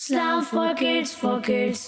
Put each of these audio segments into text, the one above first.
Islam for kids, for kids.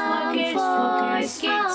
for kids, for kids.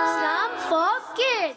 Islam for kids.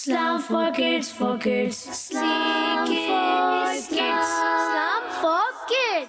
Islam for kids, for kids. Islam for kids।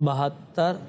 72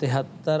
73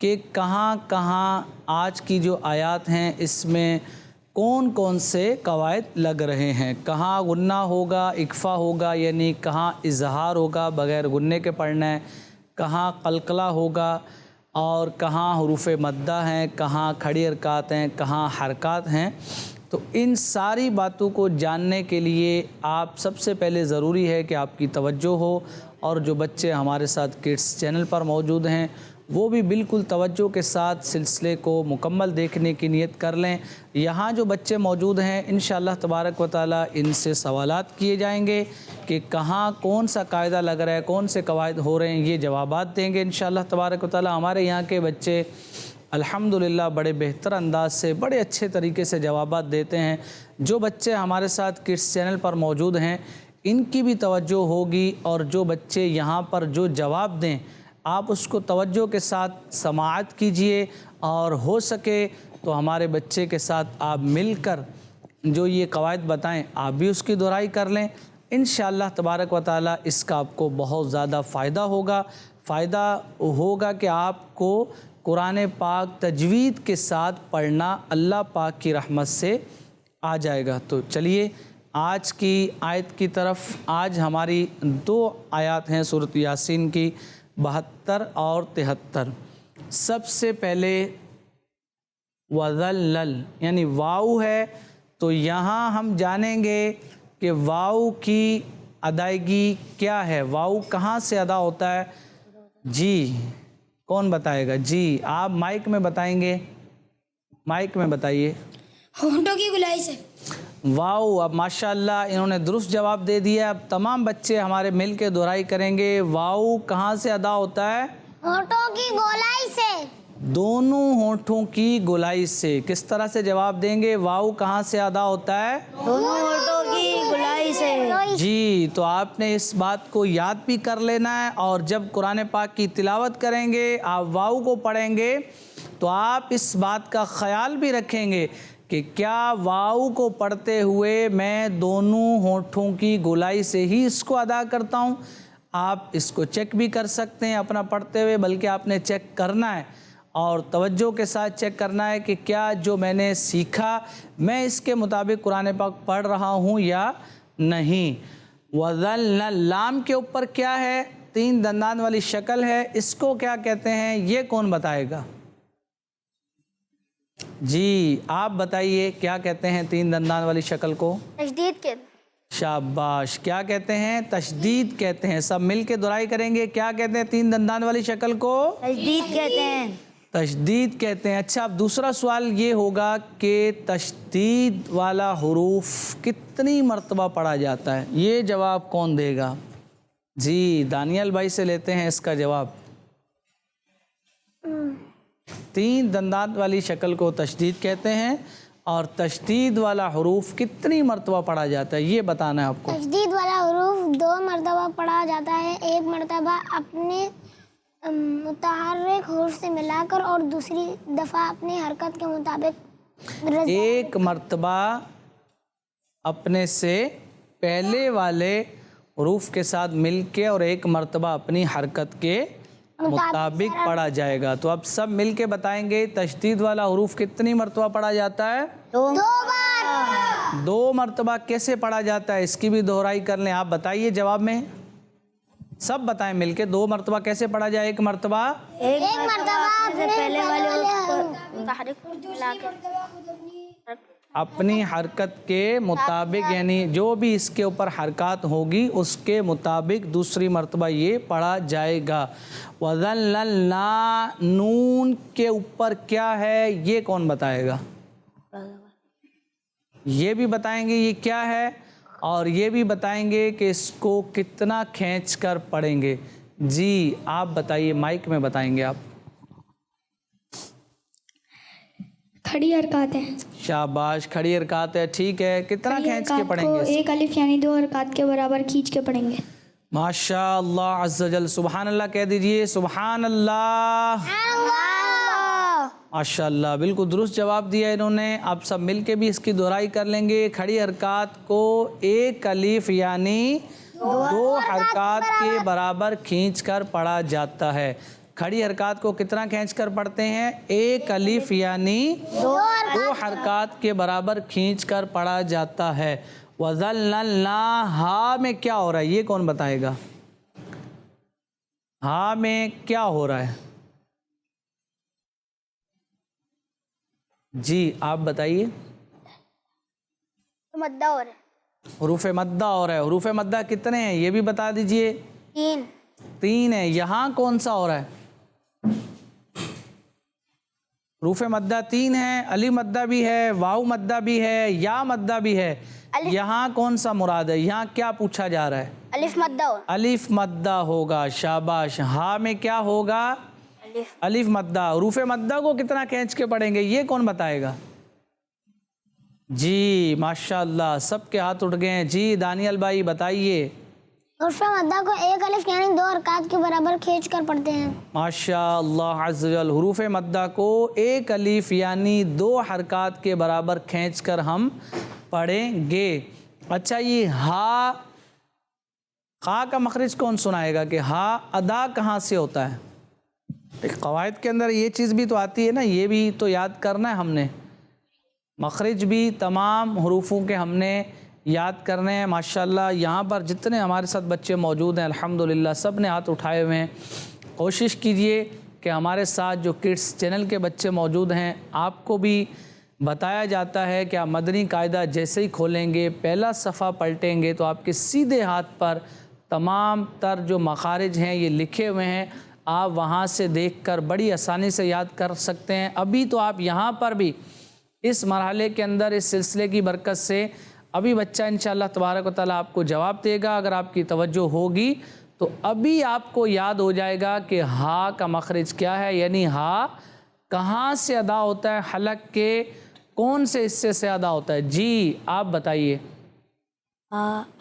کہ کہاں کہاں آج کی جو آیات ہیں اس میں کون کون سے قواعد لگ رہے ہیں، کہاں غنہ ہوگا، اکفا ہوگا یعنی کہاں اظہار ہوگا بغیر غنے کے پڑھنا ہے، کہاں قلقلہ ہوگا اور کہاں حروف مدہ ہیں، کہاں کھڑی حرکات ہیں، کہاں حرکات ہیں۔ تو ان ساری باتوں کو جاننے کے لیے آپ سب سے پہلے ضروری ہے کہ آپ کی توجہ ہو، اور جو بچے ہمارے ساتھ کڈس چینل پر موجود ہیں وہ بھی بالکل توجہ کے ساتھ سلسلے کو مکمل دیکھنے کی نیت کر لیں۔ یہاں جو بچے موجود ہیں انشاءاللہ تبارک و تعالی ان سے سوالات کیے جائیں گے کہ کہاں کون سا قاعدہ لگ رہا ہے، کون سے قواعد ہو رہے ہیں، یہ جوابات دیں گے انشاءاللہ تبارک و تعالی۔ ہمارے یہاں کے بچے الحمدللہ بڑے بہتر انداز سے بڑے اچھے طریقے سے جوابات دیتے ہیں۔ جو بچے ہمارے ساتھ کڈس چینل پر موجود ہیں ان کی بھی توجہ ہوگی، اور جو بچے یہاں پر جو جواب دیں آپ اس کو توجہ کے ساتھ سماعت کیجئے، اور ہو سکے تو ہمارے بچے کے ساتھ آپ مل کر جو یہ قواعد بتائیں آپ بھی اس کی دہرائی کر لیں۔ انشاءاللہ تبارک و تعالی اس کا آپ کو بہت زیادہ فائدہ ہوگا کہ آپ کو قرآن پاک تجوید کے ساتھ پڑھنا اللہ پاک کی رحمت سے آ جائے گا۔ تو چلیے آج کی آیت کی طرف۔ آج ہماری 2 آیات ہیں سورۃ یاسین کی، 72 اور 73۔ سب سے پہلے وَذَلَّلْ یعنی واو ہے، تو یہاں ہم جانیں گے کہ واو کی ادائیگی کیا ہے، واو کہاں سے ادا ہوتا ہے۔ جی کون بتائے گا؟ جی آپ مائک میں بتائیں گے، مائک میں بتائیے۔ ہونٹوں کی گلائی سے۔ واو، اب ماشاءاللہ انہوں نے درست جواب دے دیا۔ اب تمام بچے ہمارے مل کے دہرائی کریں گے، واو کہاں سے ادا ہوتا ہے؟ ہونٹوں کی گولائی سے۔ دونوں ہونٹوں کی گولائی سے۔ کس طرح سے جواب دیں گے؟ واو کہاں سے ادا ہوتا ہے؟ دونوں ہونٹوں کی گولائی سے۔ جی تو آپ نے اس بات کو یاد بھی کر لینا ہے، اور جب قرآن پاک کی تلاوت کریں گے آپ واو کو پڑھیں گے تو آپ اس بات کا خیال بھی رکھیں گے کہ کیا واو کو پڑھتے ہوئے میں دونوں ہونٹوں کی گولائی سے ہی اس کو ادا کرتا ہوں۔ آپ اس کو چیک بھی کر سکتے ہیں اپنا پڑھتے ہوئے، بلکہ آپ نے چیک کرنا ہے اور توجہ کے ساتھ چیک کرنا ہے کہ کیا جو میں نے سیکھا میں اس کے مطابق قرآن پاک پڑھ رہا ہوں یا نہیں۔ وَذَلَّلْ لام کے اوپر کیا ہے؟ 3 دندان والی شکل ہے، اس کو کیا کہتے ہیں یہ کون بتائے گا؟ جی آپ بتائیے کیا کہتے ہیں 3 دندان والی شکل کو؟ تشدید کے۔ شاباش، کیا کہتے ہیں؟ تشدید کہتے ہیں۔ سب مل کے دہرائی کریں گے، کیا کہتے ہیں 3 دندان والی شکل کو؟ تشدید کہتے ہیں۔ تشدید کہتے ہیں۔ اچھا اب دوسرا سوال یہ ہوگا کہ تشدید والا حروف کتنی مرتبہ پڑھا جاتا ہے، یہ جواب کون دے گا؟ جی دانیال بھائی سے لیتے ہیں اس کا جواب۔ 3 دندان والی شکل کو تشدید کہتے ہیں، اور تشدید والا حروف کتنی مرتبہ پڑھا جاتا ہے یہ بتانا ہے آپ کو۔ تشدید والا حروف 2 مرتبہ پڑھا جاتا ہے، ایک مرتبہ اپنے متحرک حروف سے ملا کر اور دوسری دفعہ اپنی حرکت کے مطابق۔ ایک مرتبہ اپنے سے پہلے والے حروف کے ساتھ مل کے اور ایک مرتبہ اپنی حرکت کے مطابق پڑھا جائے گا۔ تو اب سب مل کے بتائیں گے تشدید والا حروف کتنی مرتبہ پڑھا جاتا ہے؟ 2 بار۔ 2 مرتبہ کیسے پڑھا جاتا ہے اس کی بھی دہرائی کر لیں۔ آپ بتائیے جواب میں، سب بتائیں مل کے 2 مرتبہ کیسے پڑھا جائے؟ ایک مرتبہ پہلے اپنی حرکت کے مطابق، یعنی جو بھی اس کے اوپر حرکات ہوگی اس کے مطابق دوسری مرتبہ یہ پڑھا جائے گا۔ وَذَلَّلْنَا نون کے اوپر کیا ہے یہ کون بتائے گا؟ یہ بھی بتائیں گے یہ کیا ہے، اور یہ بھی بتائیں گے کہ اس کو کتنا کھینچ کر پڑھیں گے۔ جی آپ بتائیے، مائک میں بتائیں گے آپ۔ کھڑی حرکات ہیں۔ شاباش، کھڑی حرکات ہے، ٹھیک ہے۔ کتنا کھینچ کے پڑھیں گے؟ ایک الف یعنی 2 حرکات کے برابر کھینچ کے پڑھیں گے۔ ماشاء اللہ عز و جل، سبحان اللہ کہہ دیجئے، سبحان اللہ۔ ماشاء اللہ، بالکل درست جواب دیا انہوں نے۔ آپ سب مل کے بھی اس کی دہرائی کر لیں گے۔ کھڑی حرکات کو ایک الف یعنی 2 حرکات کے برابر کھینچ کر پڑھا جاتا ہے۔ کھڑی حرکات کو کتنا کھینچ کر پڑھتے ہیں؟ ایک الف یعنی دو حرکات کے برابر کھینچ کر پڑھا جاتا ہے۔ وَظَلَّلْنَا ہا میں کیا ہو رہا ہے یہ کون بتائے گا؟ ہا میں کیا ہو رہا ہے؟ جی آپ بتائیے۔ مدہ ہو رہا ہے، حروف مدہ ہو رہا ہے۔ حروف مدہ کتنے ہیں یہ بھی بتا دیجئے؟ 3 ہے۔ یہاں کون سا ہو رہا ہے؟ حروف مدہ 3 ہے، الف مدہ بھی ہے، واو مدہ بھی ہے، یا مدہ بھی ہے۔ یہاں کون سا مراد ہے؟ یہاں کیا پوچھا جا رہا ہے؟ الف مدہ ہو، الف مدہ ہوگا، شاباش۔ ہا میں کیا ہوگا؟ الف مدہ۔ حروف مدہ کو کتنا کھینچ کے پڑھیں گے یہ کون بتائے گا؟ جی ماشاءاللہ سب کے ہاتھ اٹھ گئے ہیں۔ جی دانیال بھائی بتائیے۔ حروف مدہ کو ایک الف یعنی 2 حرکات کے برابر کھینچ کر پڑھتے ہیں۔ ماشاءاللہ عز و جل، حروف مدہ کو ایک الف یعنی 2 حرکات کے برابر کھینچ کر ہم پڑھیں گے۔ اچھا یہ ہا، خا کا مخرج کون سنائے گا کہ ہا ادا کہاں سے ہوتا ہے؟ قواعد کے اندر یہ چیز بھی تو آتی ہے نا، یہ بھی تو یاد کرنا ہے ہم نے۔ مخرج بھی تمام حروفوں کے ہم نے یاد کرنے ہیں۔ ماشاءاللہ یہاں پر جتنے ہمارے ساتھ بچے موجود ہیں الحمدللہ سب نے ہاتھ اٹھائے ہوئے ہیں۔ کوشش کیجئے کہ ہمارے ساتھ جو کڈس چینل کے بچے موجود ہیں آپ کو بھی بتایا جاتا ہے کہ آپ مدنی قاعدہ جیسے ہی کھولیں گے پہلا صفحہ پلٹیں گے تو آپ کے سیدھے ہاتھ پر تمام تر جو مخارج ہیں یہ لکھے ہوئے ہیں، آپ وہاں سے دیکھ کر بڑی آسانی سے یاد کر سکتے ہیں۔ ابھی تو آپ یہاں پر بھی اس مرحلے کے اندر اس سلسلے کی برکت سے ابھی بچہ انشاءاللہ تبارک و تعالیٰ آپ کو جواب دے گا اگر آپ کی توجہ ہوگی تو ابھی آپ کو یاد ہو جائے گا کہ ہا کا مخرج کیا ہے، یعنی ہا کہاں سے ادا ہوتا ہے، حلق کے کون سے حصے سے ادا ہوتا ہے؟ جی آپ بتائیے۔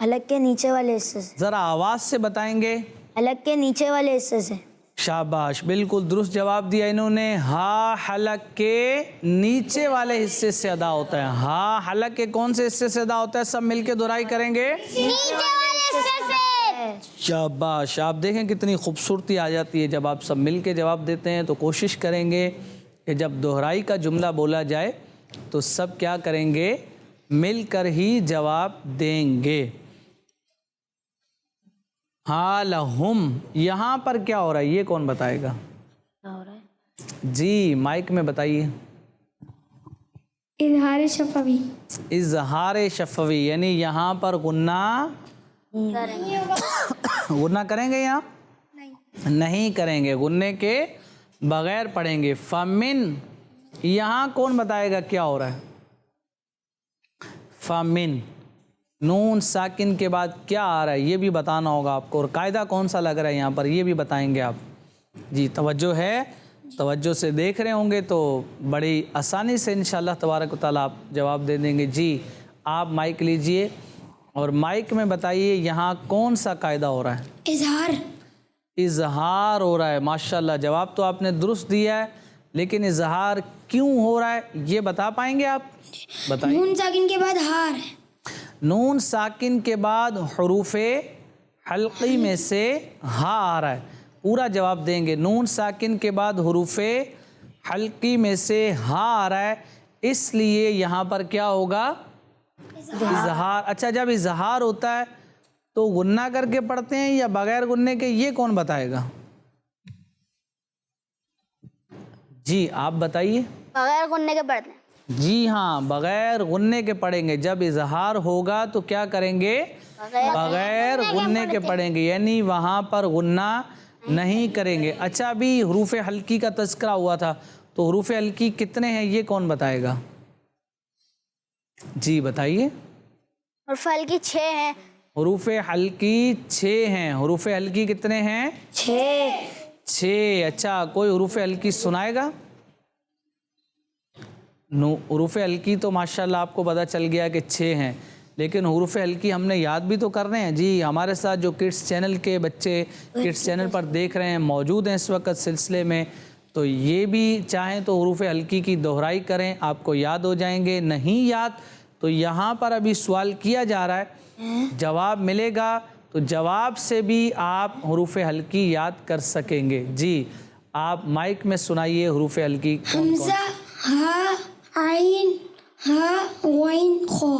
حلق کے نیچے والے حصے سے۔ ذرا آواز سے بتائیں گے۔ حلق کے نیچے والے حصے سے۔ شاباش، بالکل درست جواب دیا انہوں نے۔ ہا حلق کے نیچے والے حصے سے ادا ہوتا ہے۔ ہا حلق کے کون سے حصے سے ادا ہوتا ہے؟ سب مل کے دہرائی کریں گے۔ نیچے والے حصے سے۔ شاباش، آپ دیکھیں کتنی خوبصورتی آ جاتی ہے جب آپ سب مل کے جواب دیتے ہیں۔ تو کوشش کریں گے کہ جب دہرائی کا جملہ بولا جائے تو سب کیا کریں گے؟ مل کر ہی جواب دیں گے۔ حالہم یہاں پر کیا ہو رہا ہے یہ کون بتائے گا؟ جی مائک میں بتائیے۔ اظہار شفوی، اظہار شفوی یعنی یہاں پر غنہ غنہ کریں گے؟ یہاں نہیں کریں گے، غنے کے بغیر پڑھیں گے۔ فمن یہاں کون بتائے گا کیا ہو رہا ہے؟ فمن نون ساکن کے بعد کیا آ رہا ہے یہ بھی بتانا ہوگا آپ کو، اور قاعدہ کون سا لگ رہا ہے یہاں پر یہ بھی بتائیں گے آپ۔ جی توجہ ہے، توجہ سے دیکھ رہے ہوں گے تو بڑی آسانی سے انشاءاللہ تبارک و تعالیٰ آپ جواب دے دیں گے۔ جی آپ مائک لیجئے اور مائک میں بتائیے یہاں کون سا قاعدہ ہو رہا ہے؟ اظہار، اظہار ہو رہا ہے۔ ماشاءاللہ جواب تو آپ نے درست دیا ہے، لیکن اظہار کیوں ہو رہا ہے یہ بتا پائیں گے آپ؟ بتائیے۔ نون ساکن کے بعد ہار ہے، نون ساکن کے بعد حروف حلقی میں سے ہا آ رہا ہے، پورا جواب دیں گے۔ نون ساکن کے بعد حروف حلقی میں سے ہا آ رہا ہے، اس لیے یہاں پر کیا ہوگا؟ اظہار۔ اچھا جب اظہار ہوتا ہے تو غنہ کر کے پڑھتے ہیں یا بغیر غنے کے یہ کون بتائے گا؟ جی آپ بتائیے۔ بغیر غنے کے پڑھتے ہیں۔ جی ہاں بغیر غنے کے پڑھیں گے۔ جب اظہار ہوگا تو کیا کریں گے؟ بغیر غنے کے پڑھیں گے، یعنی وہاں پر غنہ نہیں کریں گے۔ اچھا ابھی حروف حلقی کا تذکرہ ہوا تھا تو حروف حلقی کتنے ہیں یہ کون بتائے گا؟ جی بتائیے۔ حروف حلقی 6 ہیں۔ حروف حلقی 6 ہیں۔ حروف حلقی کتنے ہیں؟ 6۔ اچھا کوئی حروف حلقی سنائے گا؟ حروف حلقی تو ماشاءاللہ آپ کو پتہ چل گیا کہ 6 ہیں، لیکن حروف حلقی ہم نے یاد بھی تو کرنے ہیں۔ جی ہمارے ساتھ جو کڈس چینل کے بچے کڈس چینل پر دیکھ رہے ہیں موجود ہیں اس وقت سلسلے میں، تو یہ بھی چاہیں تو حروف حلقی کی دہرائی کریں، آپ کو یاد ہو جائیں گے۔ نہیں یاد تو یہاں پر ابھی سوال کیا جا رہا ہے، جواب ملے گا تو جواب سے بھی آپ حروف حلقی یاد کر سکیں گے۔ جی آپ مائک میں سنائیے حروف ہلکی کون کون؟ حمزہ ہا عین ہا غین خا.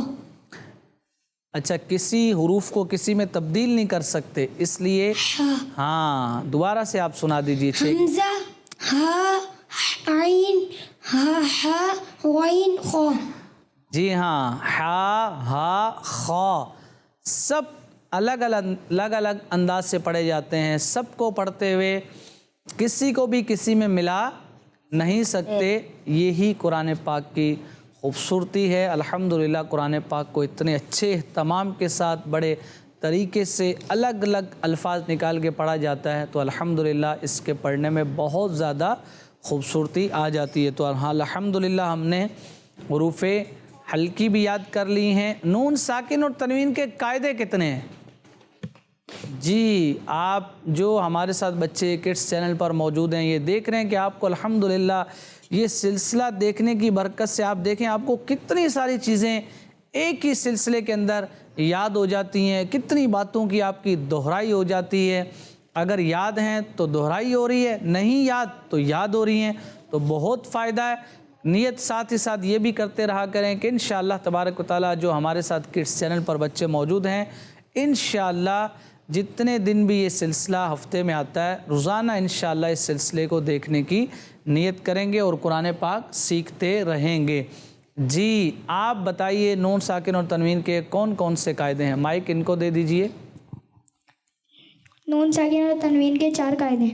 اچھا، کسی حروف کو کسی میں تبدیل نہیں کر سکتے، اس لیے ہاں دوبارہ سے آپ سنا دیجیے. حمزہ ہا عین ہا غین خا. جی ہاں، ہا ہا خا سب الگ الگ انداز سے پڑھے جاتے ہیں. سب کو پڑھتے ہوئے کسی کو بھی کسی میں ملا نہیں سکتے. یہی قرآن پاک کی خوبصورتی ہے. الحمدللہ قرآن پاک کو اتنے اچھے اہتمام کے ساتھ بڑے طریقے سے الگ الگ الفاظ نکال کے پڑھا جاتا ہے، تو الحمدللہ اس کے پڑھنے میں بہت زیادہ خوبصورتی آ جاتی ہے. تو الحمدللہ ہم نے حروف ہلکی بھی یاد کر لی ہیں. نون ساکن اور تنوین کے قاعدے کتنے ہیں؟ جی آپ جو ہمارے ساتھ بچے کڈس چینل پر موجود ہیں یہ دیکھ رہے ہیں کہ آپ کو الحمدللہ یہ سلسلہ دیکھنے کی برکت سے آپ دیکھیں آپ کو کتنی ساری چیزیں ایک ہی سلسلے کے اندر یاد ہو جاتی ہیں، کتنی باتوں کی آپ کی دہرائی ہو جاتی ہے. اگر یاد ہیں تو دہرائی ہو رہی ہے، نہیں یاد تو یاد ہو رہی ہیں، تو بہت فائدہ ہے. نیت ساتھ ہی ساتھ یہ بھی کرتے رہا کریں کہ انشاءاللہ تبارک و تعالیٰ جو ہمارے ساتھ کڈس چینل پر بچے موجود ہیں انشاءاللہ جتنے دن بھی یہ سلسلہ ہفتے میں آتا ہے روزانہ انشاءاللہ اس سلسلے کو دیکھنے کی نیت کریں گے اور قرآن پاک سیکھتے رہیں گے. جی آپ بتائیے نون ساکن اور تنوین کے کون کون سے قاعدے ہیں؟ مائک ان کو دے دیجئے. نون ساکن اور تنوین کے 4 قاعدے.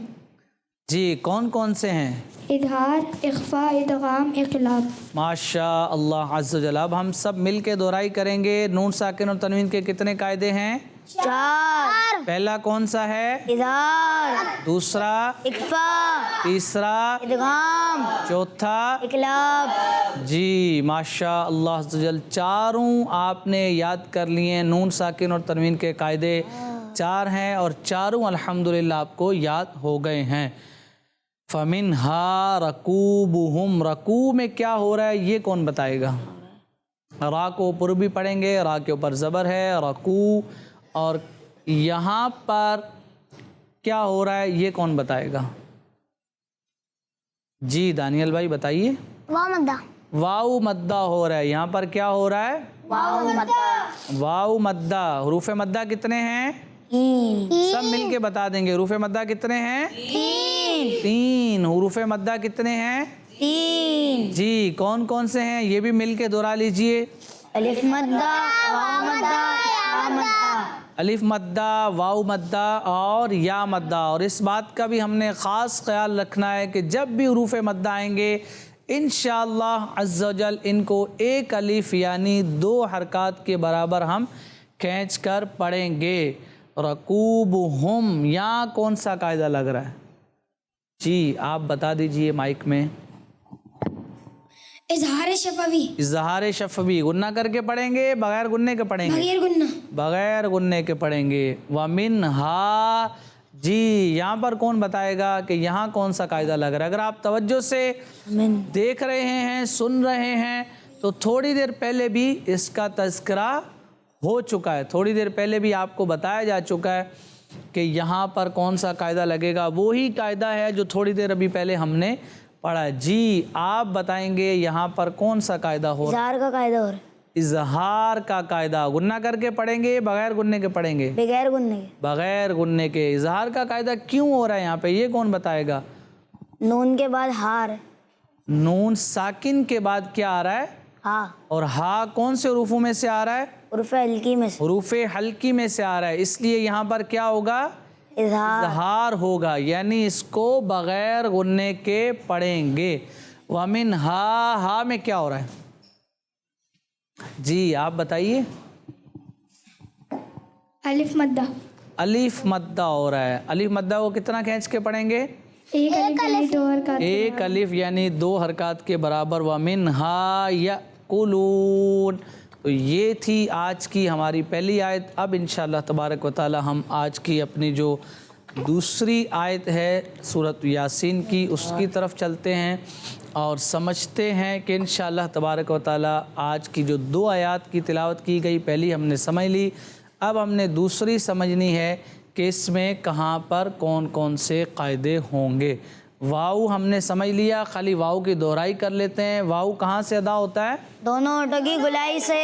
جی کون کون سے ہیں؟ اظہار، اخفاء، ادغام، اقلاب. ماشاء اللہ عز و جل. اب ہم سب مل کے دہرائی کریں گے. نون ساکن اور تنوین کے کتنے قاعدے ہیں؟ 4. پہلا کون سا ہے؟ اظہار، دوسرا؟ اخفاء، تیسرا؟ ادغام، چوتھا؟ اقلاب. جی ماشاء اللہ عز و جل. چاروں آپ نے یاد کر لیے. نون ساکن اور تنوین کے قاعدے 4 ہیں اور چاروں الحمدللہ آپ کو یاد ہو گئے ہیں. فَمِنْهَا رَكُوبُهُمْ. رکوع میں کیا ہو رہا ہے یہ کون بتائے گا؟ را کو اوپر بھی پڑھیں گے، را کے اوپر زبر ہے رکوع. اور یہاں پر کیا ہو رہا ہے یہ کون بتائے گا؟ جی دانیل بھائی بتائیے. واو مدہ. واو مدہ ہو رہا ہے. یہاں پر کیا ہو رہا ہے؟ واو مدہ. واو مدہ. حروف مدہ کتنے ہیں؟ 3. سب مل کے بتا دیں گے. حروف مدہ کتنے ہیں؟ 3. 3. حروف مدہ کتنے ہیں؟ 3. جی کون کون سے ہیں یہ بھی مل کے دہرا لیجئے. الف مدہ، واو مدہ، یا مدہ. الف مدہ، واو مدہ اور یا مدہ. اور اس بات کا بھی ہم نے خاص خیال رکھنا ہے کہ جب بھی حروف مدہ آئیں گے انشاءاللہ عز و جل ان کو ایک الف یعنی 2 حرکات کے برابر ہم کھینچ کر پڑھیں گے. رکوبہم یہاں کون سا قاعدہ لگ رہا ہے؟ جی آپ بتا دیجئے مائک میں. اظہار شفوی. اظہار شفوی. غنہ کر کے پڑھیں گے بغیر غنے کے پڑھیں گے؟ بغیر گنہ. بغیر غنے کے پڑھیں گے. وَمِنْهَا. جی یہاں پر کون بتائے گا کہ یہاں کون سا قاعدہ لگ رہا ہے؟ اگر آپ توجہ سے دیکھ رہے ہیں سن رہے ہیں تو تھوڑی دیر پہلے بھی اس کا تذکرہ ہو چکا ہے. تھوڑی دیر پہلے بھی آپ کو بتایا جا چکا ہے کہ یہاں پر کون سا قاعدہ لگے گا. وہی قاعدہ ہے جو تھوڑی دیر ابھی پہلے ہم نے پڑھا. جی آپ بتائیں گے یہاں پر کون سا قاعدہ ہو رہا ہے؟ اظہار کا قاعدہ ہو رہا ہے. اظہار کا قاعدہ. غنہ کر کے پڑھیں گے بغیر غنے کے پڑھیں گے؟ بغیر گننے کے. بغیر غنے کے. اظہار کا قاعدہ کیوں ہو رہا ہے یہاں پہ یہ کون بتائے گا؟ نون کے بعد ہار. نون ساکن کے بعد کیا آ رہا ہے؟ ہاں. اور ہا کون سے حروفوں میں سے آ رہا ہے؟ حروف ہلکی میں سے. حروف ہلکی میں سے آ رہا ہے. اس لیے یہاں پر کیا ہوگا؟ اظہار. اظہار ہوگا یعنی اس کو بغیر غنے کے پڑھیں گے. وَمِنْهَا. ہا میں کیا ہو رہا ہے؟ جی آپ بتائیے. الف مدہ. الف مدہ ہو رہا ہے. الف مدہ کو کتنا کھینچ کے پڑھیں گے؟ ایک الف یعنی 2 حرکات. ایک الف یعنی 2 حرکات کے برابر. وَمِنْهَا يَأْكُلُونَ. تو یہ تھی آج کی ہماری پہلی آیت. اب انشاءاللہ تبارک و تعالی ہم آج کی اپنی جو دوسری آیت ہے سورۃ یاسین کی اس کی طرف چلتے ہیں اور سمجھتے ہیں کہ انشاءاللہ تبارک و تعالی آج کی جو 2 آیات کی تلاوت کی گئی پہلی ہم نے سمجھ لی. اب ہم نے دوسری سمجھنی ہے کہ اس میں کہاں پر کون کون سے قاعدے ہوں گے. واو ہم نے سمجھ لیا، خالی واو کی دہرائی کر لیتے ہیں۔ واو کہاں سے ادا ہوتا ہے؟ دونوں ہونٹوں کی گلائی سے۔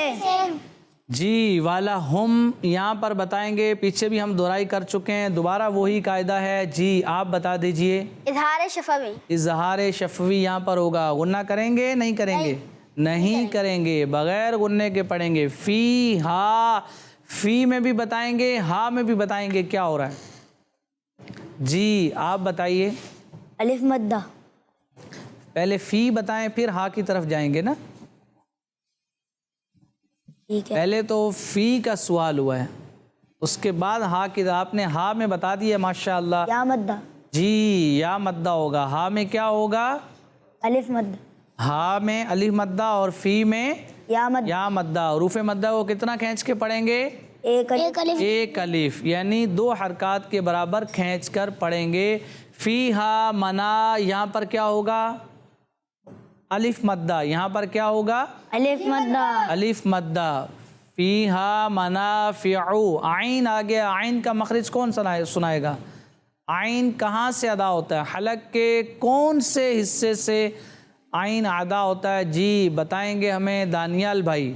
جی والا ہم یہاں پر بتائیں گے، پیچھے بھی ہم دہرائی کر چکے ہیں، دوبارہ وہی قاعدہ ہے۔ جی آپ بتا دیجئے۔ اظہار شفوی۔ اظہار شفوی یہاں پر ہوگا، غنہ کریں گے نہیں کریں گے؟ نہیں کریں گے، بغیر غنے کے پڑھیں گے۔ فی ہا، فی میں بھی بتائیں گے، ہا میں بھی بتائیں گے کیا ہو رہا ہے۔ جی آپ بتائیے۔ الف مدہ۔ پہلے فی بتائیں پھر ہا کی طرف جائیں گے نا۔ ٹھیک ہے۔ پہلے تو فی کا سوال ہوا ہے، اس کے بعد ہا کی، آپ نے ہا میں بتا دیا ماشاءاللہ۔ یا مدہ۔ جی یا مدہ ہوگا، ہا میں کیا ہوگا؟ الف مدہ۔ ہا میں الف مدہ اور فی میں یا مدہ۔ یا مدہ۔ حروف مدہ کو کتنا کھینچ کے پڑھیں گے؟ ایک الف۔ ایک الف، یعنی 2 حرکات کے برابر کھینچ کر پڑھیں گے۔ فی ہا منا، یہاں پر کیا ہوگا؟ الف مدہ، یہاں پر کیا ہوگا؟ الف مدہ۔ الف مدہ۔ فی ہا منافعو، عین آ گیا، عین کا مخرج کون سنائے گا؟ عین کہاں سے ادا ہوتا ہے؟ حلق کے کون سے حصے سے عین ادا ہوتا ہے؟ جی بتائیں گے ہمیں دانیال بھائی۔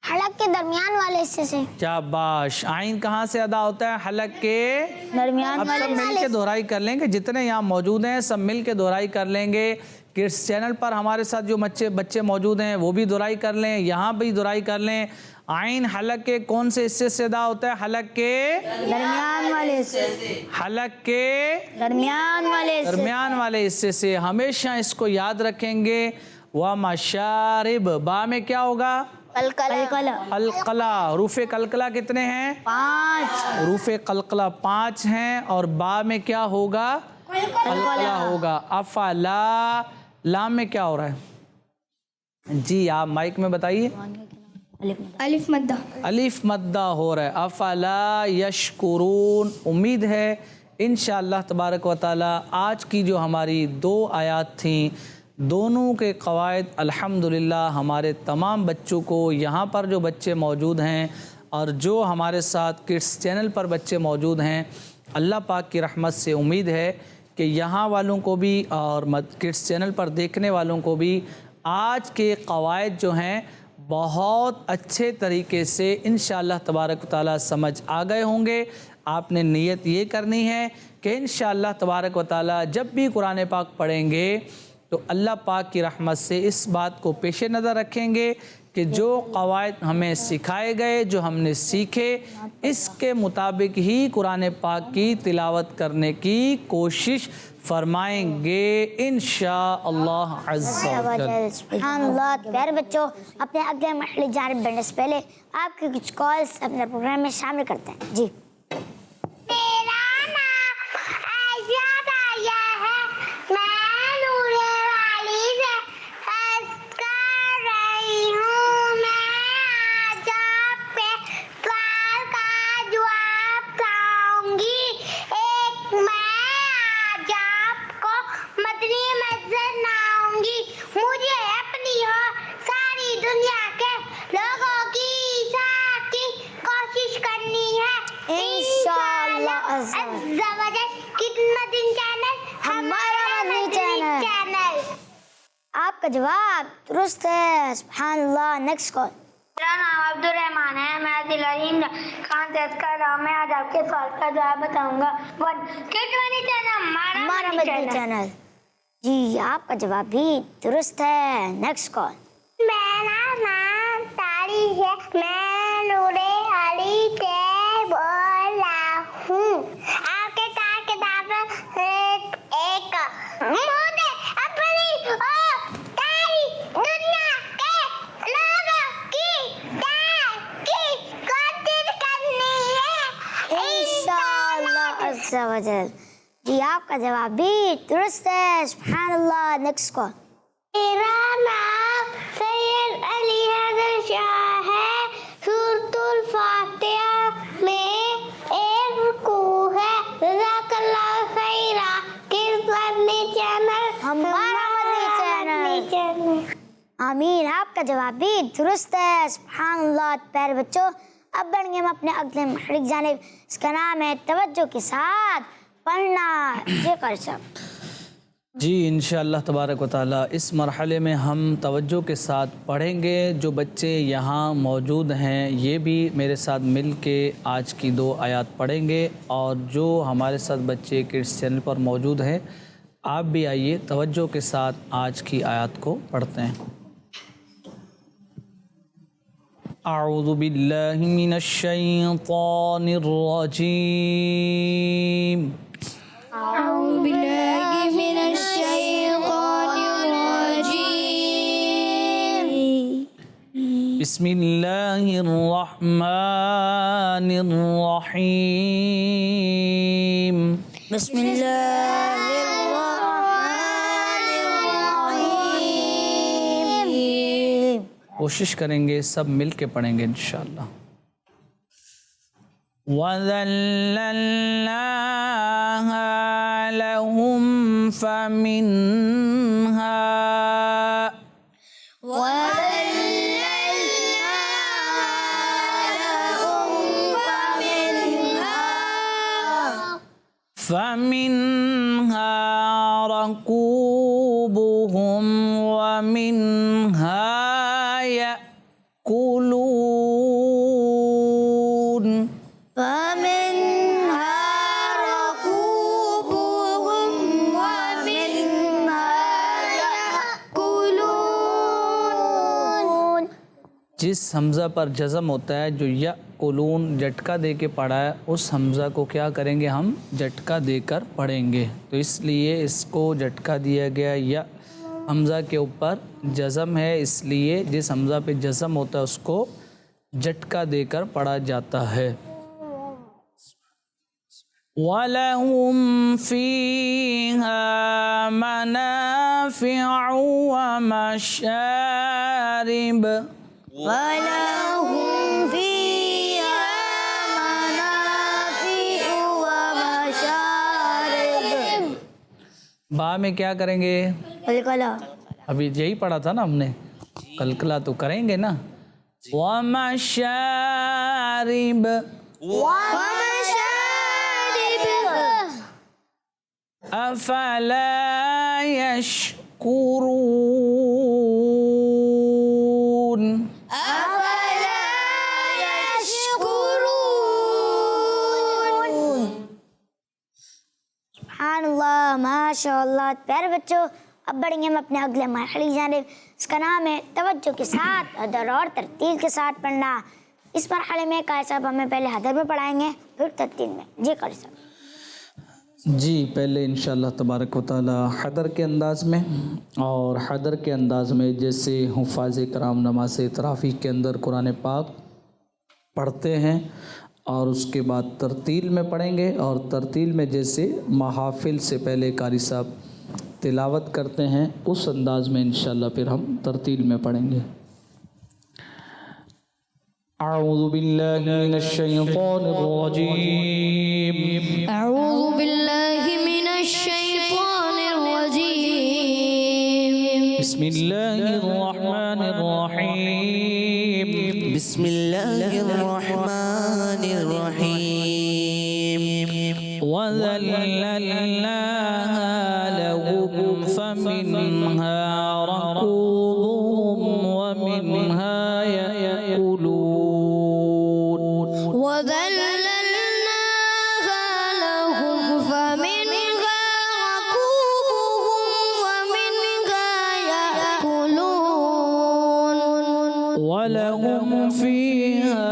حلق کے درمیان والے حصے سے۔ شاباش۔ عین کہاں سے ادا ہوتا ہے؟ حلق کے درمیان اب والے سب مل کے دہرائی کر لیں گے، جتنے یہاں موجود ہیں سب مل کے دہرائی کر لیں گے۔ کڈس چینل پر ہمارے ساتھ جو بچے موجود ہیں وہ بھی دہرائی کر لیں، یہاں بھی دہرائی کر لیں۔ عین حلق کے کون سے حصے سے ادا ہوتا ہے؟ حلق کے درمیان والے حصے سے۔ حلق کے درمیان والے حصے۔ درمیان والے حصے سے۔ ہمیشہ اس کو یاد رکھیں گے۔ وَمَشَارِب، با میں کیا ہوگا؟ قلقلہ۔ قلقلہ۔ حروف قلقلہ کتنے ہیں؟ 5۔ حروف قلقلہ 5 ہیں، اور با میں کیا ہوگا؟ قلقلہ ہوگا۔ افلا، لام میں کیا ہو رہا ہے؟ جی آپ مائک میں بتائیے۔ الف مدہ۔ الف مدہ ہو رہا ہے۔ افلا یشکرون۔ امید ہے انشاءاللہ تبارک و تعالی آج کی جو ہماری 2 آیات تھیں، دونوں کے قواعد الحمدللہ ہمارے تمام بچوں کو، یہاں پر جو بچے موجود ہیں اور جو ہمارے ساتھ کڈس چینل پر بچے موجود ہیں، اللہ پاک کی رحمت سے امید ہے کہ یہاں والوں کو بھی اور کڈس چینل پر دیکھنے والوں کو بھی آج کے قواعد جو ہیں بہت اچھے طریقے سے انشاءاللہ تبارک و تعالی سمجھ آ گئے ہوں گے۔ آپ نے نیت یہ کرنی ہے کہ انشاءاللہ تبارک و تعالی جب بھی قرآن پاک پڑھیں گے تو اللہ پاک کی رحمت سے اس بات کو پیش نظر رکھیں گے کہ جو قواعد ہمیں سکھائے گئے، جو ہم نے سیکھے، اس کے مطابق ہی قرآن پاک کی تلاوت کرنے کی کوشش فرمائیں گے انشاءاللہ عز و جل۔ سبحان اللہ۔ پیارے بچوں، اپنے اگلے مرحلے جانب بڑھنے سے پہلے آپ کے کچھ کالز اپنے پروگرام میں شامل کرتے ہیں۔ جی میرا نام عائشہ آیا ہے، میں نور والی سے حج کر رہی ہوں۔ میں آج آپ پہ سوال کا جواب دوں گی۔ میں آج آپ کو مدنی مسجد لاؤں گی۔ مجھے اپنی اور ساری دنیا کے لوگوں کی اصلاح کی کوشش کرنی ہے انشاءاللہ عز و عزوجل۔ کتنا دن چینل؟ ہمارا مدنی چینل۔ آپ کا جواب درست ہے، سبحان اللہ۔ Next call. میرا نام عبد الرحمان ہے، میں دل عظیم خان سے کا نام ہے۔ آج آپ کے سوال کا جواب بتاؤں گا۔ ہمارا مدنی چینل۔ جی آپ کا جواب بھی درست ہے۔ Next call. میرا نام تاریخ ہے، میں نور علی سے بولا ہوں۔ آپ کے ساتھ کتاب ایک مجھے اپنی اور ساری دنیا کے لوگوں کی کوشش کرنی ہے انشاءاللہ عز و جل۔ جی آپ کا جواب بھی درست ہے، سبحان اللہ۔ Next call. میرا نام سید علی حیدر شاہ ہے۔ سورۃ الفاتحہ میں ایک رکوع ہے۔ جزاک اللہ خیرا۔ کس مدنی چینل؟ ہمارا مدنی چینل۔ آمین۔ آپ کا جواب بھی درست ہے، سبحان اللہ۔ پیارے بچوں، اب بڑھیں گے ہم اپنے اگلے محرک جانب، اس کا نام ہے توجہ کے ساتھ پڑھنا۔ جی قاری صاحب۔ جی انشاءاللہ تبارک و تعالی اس مرحلے میں ہم توجہ کے ساتھ پڑھیں گے. جو بچے یہاں موجود ہیں یہ بھی میرے ساتھ مل کے آج کی 2 آیات پڑھیں گے، اور جو ہمارے ساتھ بچے کڈس چینل پر موجود ہیں آپ بھی آئیے توجہ کے ساتھ آج کی آیات کو پڑھتے ہیں. اعوذ باللہ من الشیطان الرجیم. أعوذ بالله من الشيطان الرجيم. بسم اللہ الرحمن الرحیم. بسم الله الرحمن الرحيم. کوشش کریں گے سب مل کے پڑھیں گے انشاءاللہ. وَذَلَّلْنَاهَا لَهُمْ فَمِنْهَا رَكُوبُهُمْ وَمِنْهَا يَأْكُلُونَ. جس حمزہ پر جزم ہوتا ہے جو یأکلون جھٹکا دے کے پڑھا ہے اس حمزہ کو کیا کریں گے ہم جھٹکا دے کر پڑھیں گے. تو اس لیے اس کو جھٹکا دیا گیا. یا حمزہ کے اوپر جزم ہے اس لیے جس حمزہ پہ جزم ہوتا ہے اس کو جھٹکا دے کر پڑھا جاتا ہے. وَلَهُمْ فِيهَا مَنَافِعُ وَمَشَارِبُ. وَلَهُمْ فِيهَا مَنَافِعُ وَمَشَارِبُ. با میں کیا کریں گے؟ قلقلہ. ابھی یہی پڑھا تھا نا ہم نے، قلقلہ تو کریں گے نا. وَمَشَارِبُ. أَفَلَا يَشْكُرُونَ. سبحان اللہ، ماشاء اللہ. پیارے بچوں اب بڑھیں گے ہم اپنے اگلے مرحلے کی جانب. اس کا نام ہے توجہ کے ساتھ حدر اور ترتیل کے ساتھ پڑھنا. اس مرحلے میں قاری صاحب ہمیں پہلے حدر میں پڑھائیں گے پھر ترتیل میں. جی قاری صاحب. جی پہلے انشاءاللہ تبارک و تعالی حدر کے انداز میں، اور حدر کے انداز میں جیسے حفاظ کرام نماز تراویح کے اندر قرآن پاک پڑھتے ہیں اور اس کے بعد ترتیل میں پڑھیں گے، اور ترتیل میں جیسے محافل سے پہلے قاری صاحب تلاوت کرتے ہیں اس انداز میں انشاءاللہ پھر ہم ترتیل میں پڑھیں گے. اعوذ باللہ من الشیطان الرجیم. أعوذ بالله من الشيطان الرجيم. بسم اللہ الرحمن الرحیم. بسم الله الرحمن الرحيم. وَذَلَّلْنَاهَا لَهُمْ فَمِنْهَا رَكُوبُهُمْ وَمِنْهَا يَأْكُلُونَ. وَذَلَّلْنَاهَا لَهُمْ فَمِنْهَا رَكُوبُهُمْ وَمِنْهَا يَأْكُلُونَ. وَلَهُمْ فِيهَا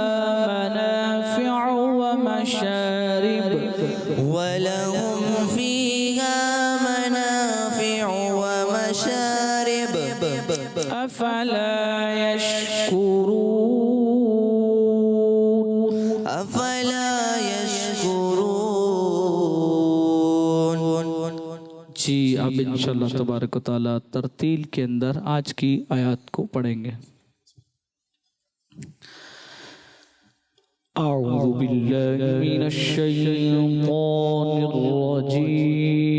مَنَافِعُ وَمَشَارِبُ. ولهم فيها منافع ومشارب. أفلا يشكرون. أفلا يشكرون. جی اب انشاءاللہ تبارک و تعالی ترتیل کے اندر آج کی آیات کو پڑھیں گے. اعوذ باللہ من الشیطان الرجیم.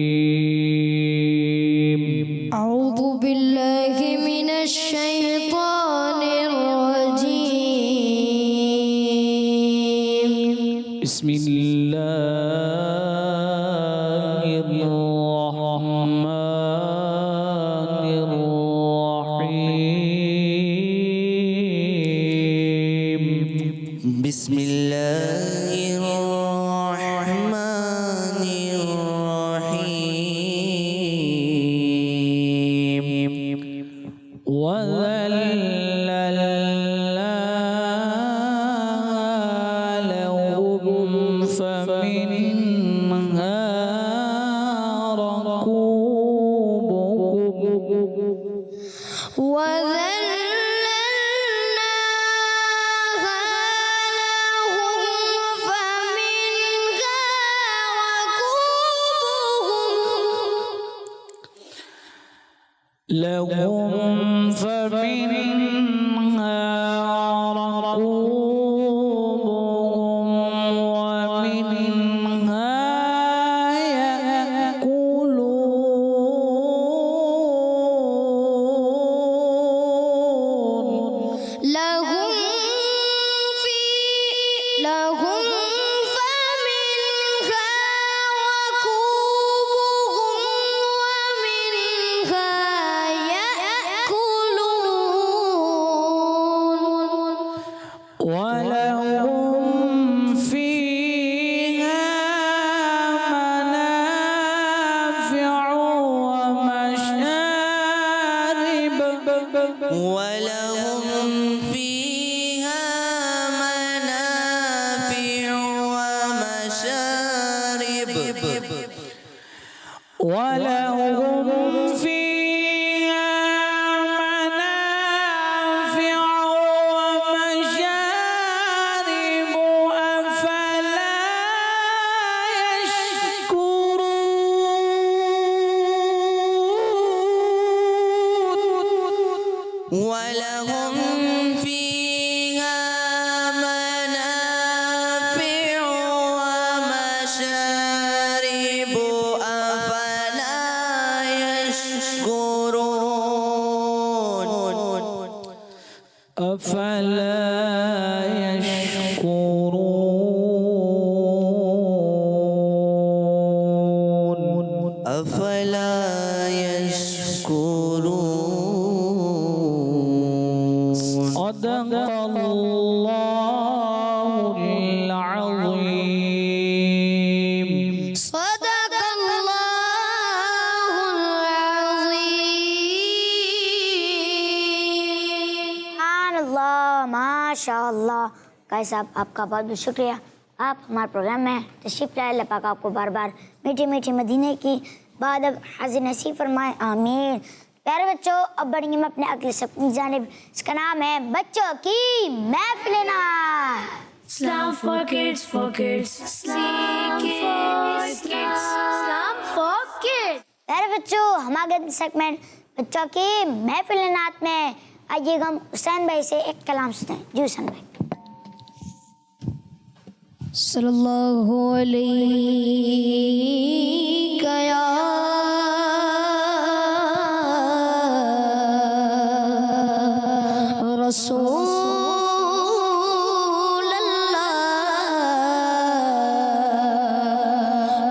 أعوذ بالله من الشيطان الرجيم. بسم اللہ الرحمن بسم الله الرحمن الرحيم وذللنا لهم فمنها ركوبهم لهم فمنها ركوبهم ومنها يأكلون لهم فمنها ركوبهم ومنها يأكلون ولهم فيها منافع ومشارب ولهم فيها منافع ومشارب ولهم فيها منافع ومشارب أفلا يشكرون ولهم فيها منافع ومشارب أفلا يشكرون أفلا يشكرون أفلا يشكرون صدق الله العظيم صدق الله العظيم سبحان اللہ ماشاء اللہ قاری صاحب آپ کا بہت بہت شکریہ آپ ہمارے پروگرام میں تشریف لائے اللہ پاک آپ کو بار بار میٹھے میٹھے مدینے کی بعد اب حاضر نصیب فرمائے آمین پیارے بچوں اب بڑھیں گے میں اپنے اگلے سبق کی جانب اس کا نام ہے بچوں کی محفل نعت Islam for kids, Islam for kids. پیارے بچوں ہمارے سیگمنٹ بچوں کی محفل نعت میں آئیے ہم حسین بھائی سے ایک کلام سنتے ہیں جی حسین بھائی صلی اللہ علیہ یا رسول اللہ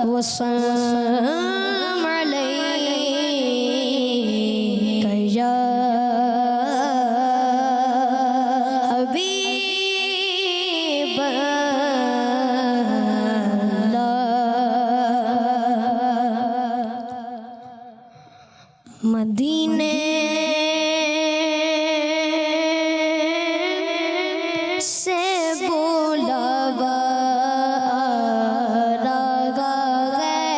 وسلم علیک یا حبیب اللہ مدینے سے بولا رہا ہے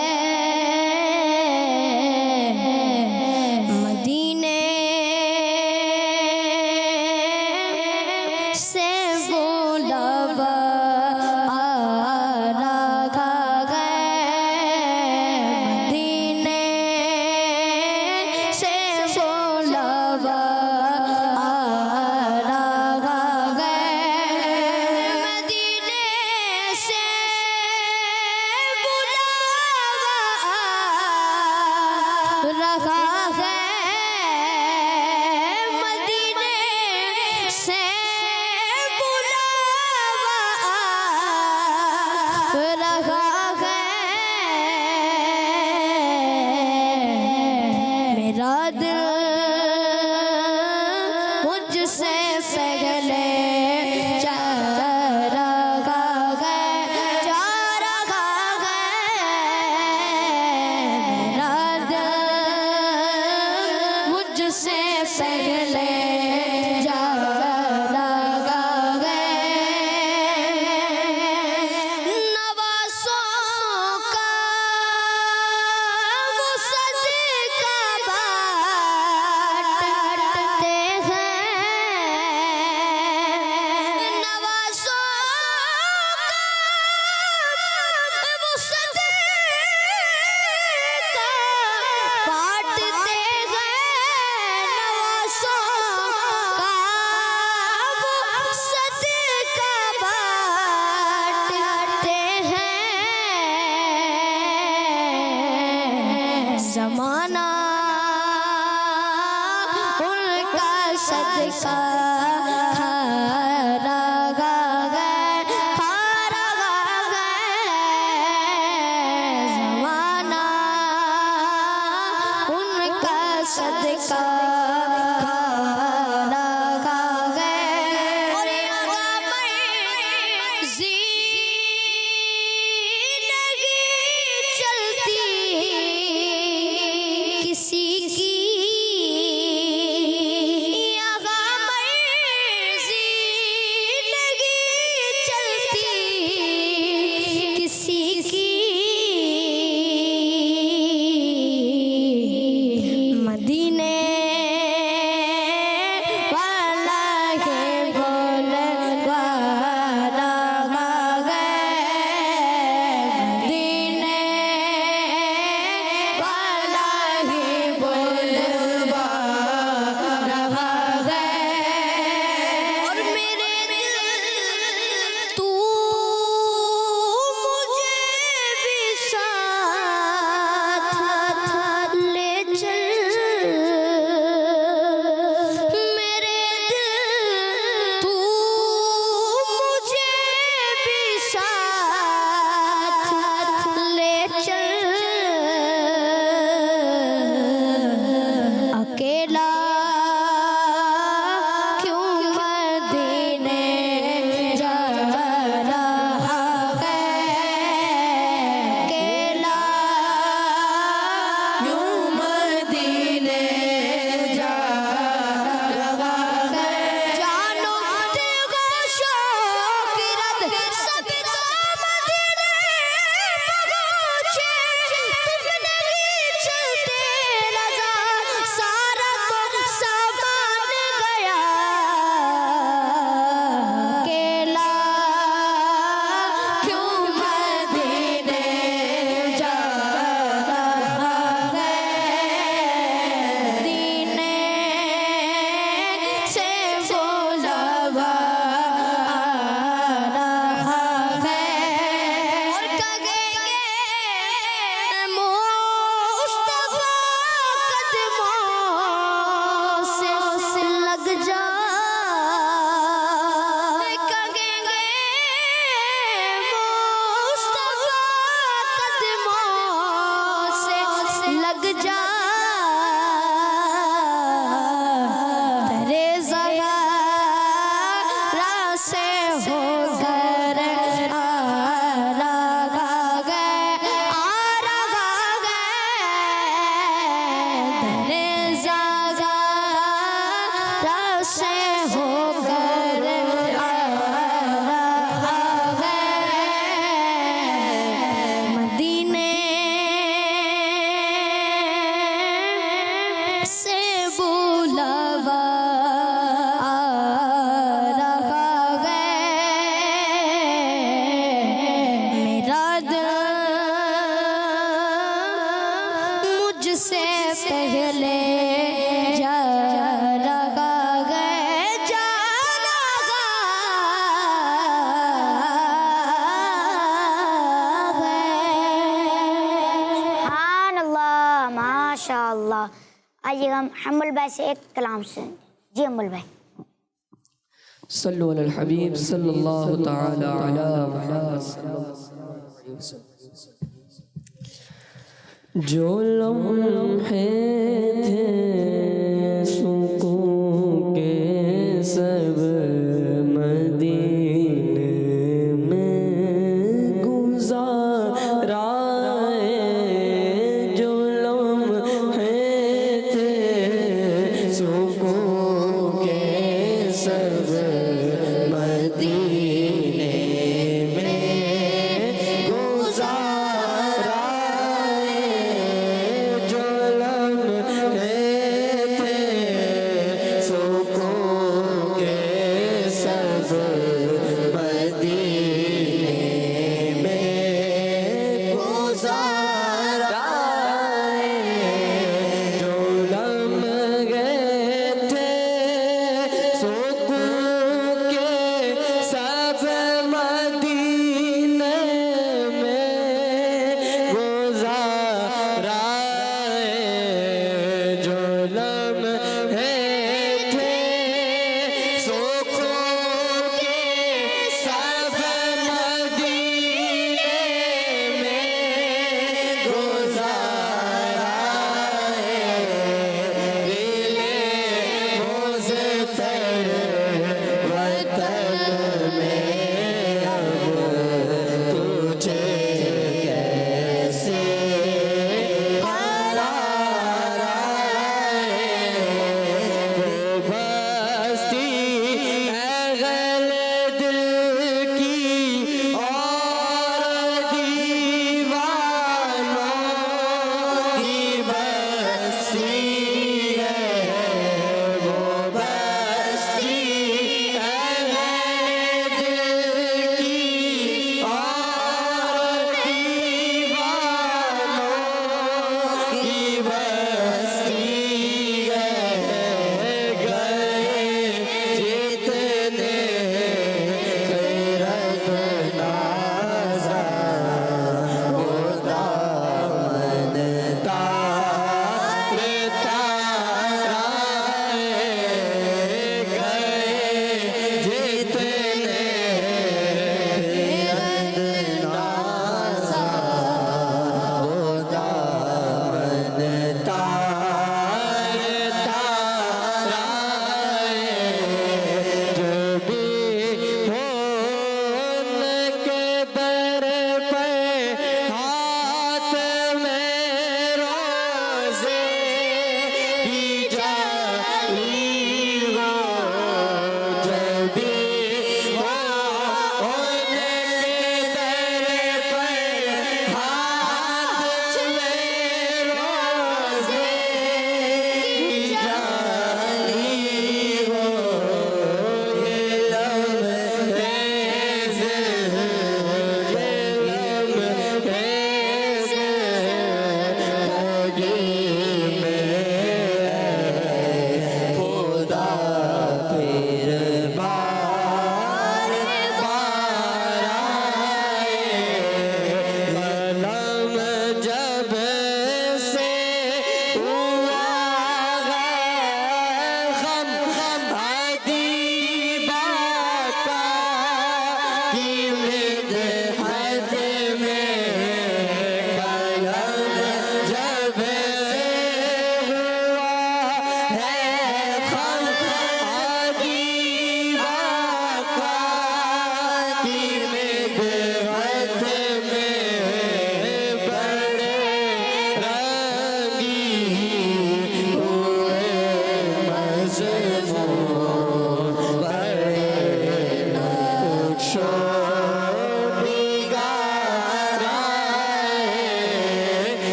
سے ہو کر آ رہا گئے در زاغا سے ہو کر آ رہا گئے مدینے سے بلاوا آ رہا میرا دل مجھ سے پہلے جا رہا سبحان اللہ ماشاء اللہ. آئیے ہم حمل بھائی سے ایک کلام سنیں. جی حمل بھائی. صلو علی الحبیب صلی اللہ تعالی علی محمد. جو لمحے تھے سکون کے سب مدینے میں گزارائے جو لمحے تھے سکون کے سب مدینے میں گزارائے جو لمحے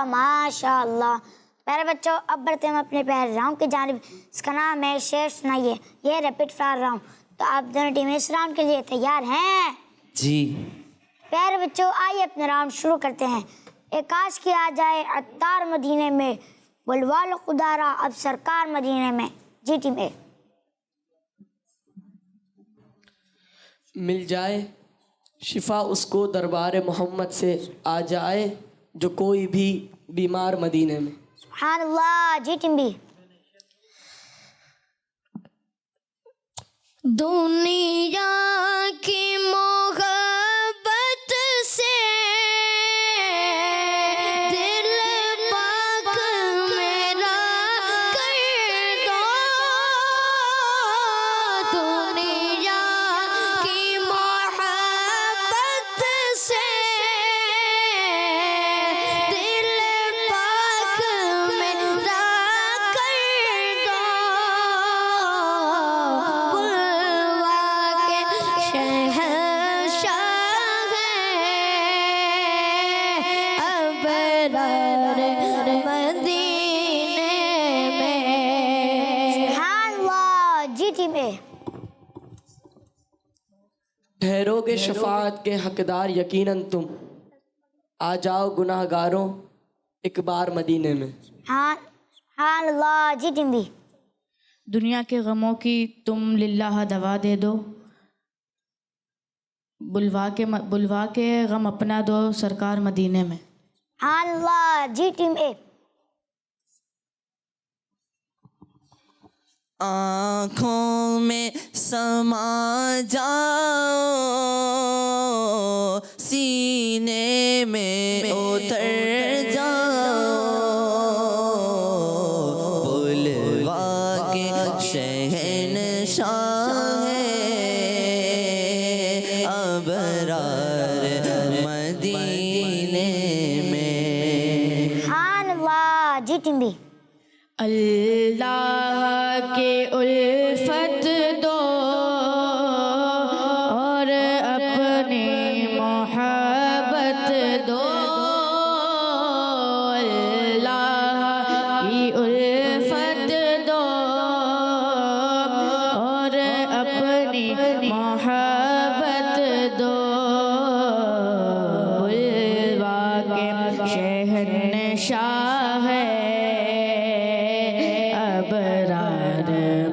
ماشاء اللہ. پیارے بچوں اب بڑھتے ہیں اپنے پہلے راؤنڈ کی جانب. اس کا نام ہے شعر سنائیے. یہ ریپڈ فائر راؤنڈ. تو آپ دونوں ٹیمیں اس راؤنڈ کے لیے تیار ہیں؟ جی. پیارے بچوں آئیے اپنا راؤنڈ شروع کرتے ہیں. ایک کاش کی آ جائے عطار مدینے میں، بلوا لو خدا را اب سرکار مدینے میں. جی ٹیم اے. مل جائے شفا اس کو دربار محمد سے آ جائے جو کوئی بھی بیمار مدینے میں. سبحان اللہ. جی ٹیم بی. دنیا کی محبت سے دل پاک میرا کر دو. دنیا کی محبت سے دل پاک میرا کر دو. ٹھہرو گے شفاعت کے حقدار یقیناً تم، آ جاؤ گناہ گاروں ایک بار مدینے میں. سبحان اللہ. جی ٹیم بی. دنیا کے غموں کی تم للہ دوا دے دو، بلوا کے غم اپنا دو سرکار مدینے میں. سبحان اللہ. جی ٹیم اے. آنکھوں میں سما جاؤ، سینے میں اتر جاؤ، بلوا کے شہنشاہ ابرار مدینے میں. سبحان اللہ. جی ٹیم بی. اللہ کے الفت دو اور اپنی محبت دو. اللہ کی الفت دو اور اپنی محبت دو. بلوا کے شہنشاہ ہے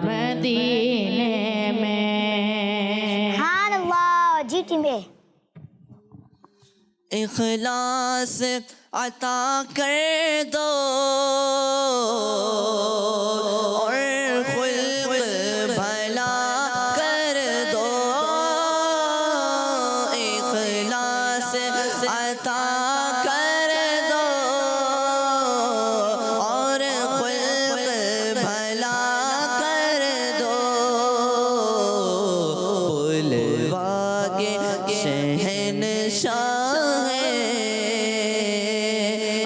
مدینے میں. سبحان اللہ. جی ٹیم اے. اخلاص عطا کر دو اور خلق بھلا کر دو. اخلاص عطا کر دو اور خلق بھلا کر دو. بلوا کے شہنشاہ